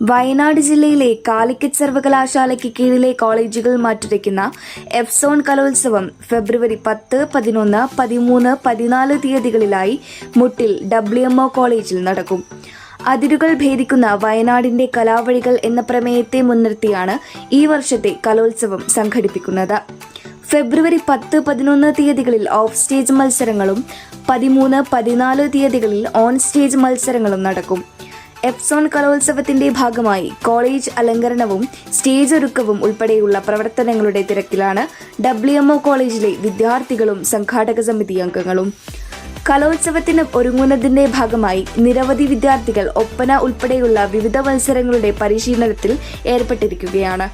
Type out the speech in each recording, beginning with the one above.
വയനാട് ജില്ലയിലെ കാലിക്കറ്റ് സർവകലാശാലയ്ക്ക് കീഴിലെ കോളേജുകൾ മാറ്റുരയ്ക്കുന്ന എഫ്സോൺ കലോത്സവം ഫെബ്രുവരി 10, 11, 13, 14 തീയതികളിലായി മുട്ടിൽ WMO കോളേജിൽ നടക്കും. അതിരുകൾ ഭേദിക്കുന്ന വയനാടിന്റെ കലാവഴികൾ എന്ന പ്രമേയത്തെ മുൻനിർത്തിയാണ് ഈ വർഷത്തെ കലോത്സവം സംഘടിപ്പിക്കുന്നത്. ഫെബ്രുവരി 10, 11 തീയതികളിൽ ഓഫ് സ്റ്റേജ് മത്സരങ്ങളും 13, 14 തീയതികളിൽ ഓൺ സ്റ്റേജ് മത്സരങ്ങളും നടക്കും. എഫ്സോൺ കലോത്സവത്തിന്റെ ഭാഗമായി കോളേജ് അലങ്കരണവും സ്റ്റേജ് ഒരുക്കവും ഉൾപ്പെടെയുള്ള പ്രവർത്തനങ്ങളുടെ തിരക്കിലാണ് WMO കോളേജിലെ വിദ്യാർത്ഥികളും സംഘാടക സമിതി അംഗങ്ങളും. കലോത്സവത്തിന് ഒരുങ്ങുന്നതിന്റെ ഭാഗമായി നിരവധി വിദ്യാർത്ഥികൾ ഒപ്പന ഉൾപ്പെടെയുള്ള വിവിധ മത്സരങ്ങളുടെ പരിശീലനത്തിൽ ഏർപ്പെട്ടിരിക്കുകയാണ്.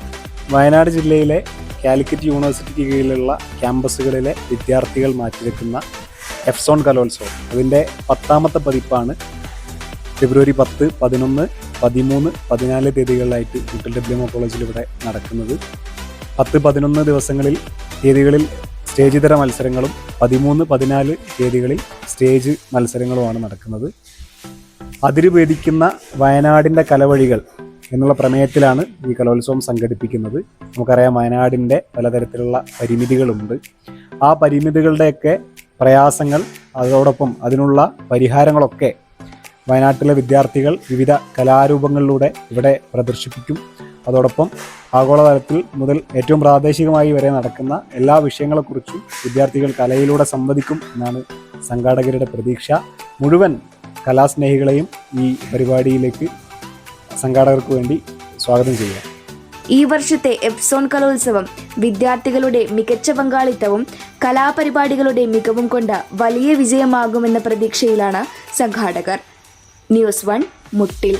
വയനാട് ജില്ലയിലെ കാലിക്കറ്റ് യൂണിവേഴ്സിറ്റിക്ക് കീഴിലുള്ള ക്യാമ്പസുകളിലെ വിദ്യാർത്ഥികൾ മാറ്റിവെക്കുന്ന എഫ്സോൺ കലോത്സവം അതിൻ്റെ 10ാമത്തെ പതിപ്പാണ് ഫെബ്രുവരി 10, 11, 13, 14 തീയതികളിലായിട്ട് മുട്ടിൽ WMO കോളേജിൽ ഇവിടെ നടക്കുന്നത്. 10, 11 തീയതികളിൽ സ്റ്റേജിതര മത്സരങ്ങളും 13, 14 തീയതികളിൽ സ്റ്റേജ് മത്സരങ്ങളുമാണ് നടക്കുന്നത്. അതിരുഭേദിക്കുന്ന വയനാടിൻ്റെ കലവഴികൾ എന്നുള്ള പ്രമേയത്തിലാണ് ഈ കലോത്സവം സംഘടിപ്പിക്കുന്നത്. നമുക്കറിയാം, വയനാടിൻ്റെ പലതരത്തിലുള്ള പരിമിതികളുണ്ട്. ആ പരിമിതികളുടെയൊക്കെ പ്രയാസങ്ങൾ, അതോടൊപ്പം അതിനുള്ള പരിഹാരങ്ങളൊക്കെ വയനാട്ടിലെ വിദ്യാർത്ഥികൾ വിവിധ കലാരൂപങ്ങളിലൂടെ ഇവിടെ പ്രദർശിപ്പിക്കും. അതോടൊപ്പം ആഗോളതലത്തിൽ മുതൽ ഏറ്റവും പ്രാദേശികമായി വരെ നടക്കുന്ന എല്ലാ വിഷയങ്ങളെക്കുറിച്ചും വിദ്യാർത്ഥികൾ കലയിലൂടെ സംവദിക്കും എന്നാണ് സംഘാടകരുടെ പ്രതീക്ഷ. മുഴുവൻ കലാസ്നേഹികളെയും ഈ പരിപാടിയിലേക്ക് സംഘാടകർക്ക് വേണ്ടി സ്വാഗതം ചെയ്യുക. ഈ വർഷത്തെ എഫ്സോൺ കലോത്സവം വിദ്യാർത്ഥികളുടെ മികച്ച പങ്കാളിത്തവും കലാപരിപാടികളുടെ മികവും കൊണ്ട് വലിയ വിജയമാകുമെന്ന പ്രതീക്ഷയിലാണ് സംഘാടകർ. ന്യൂസ് 1 മുട്ടിൽ.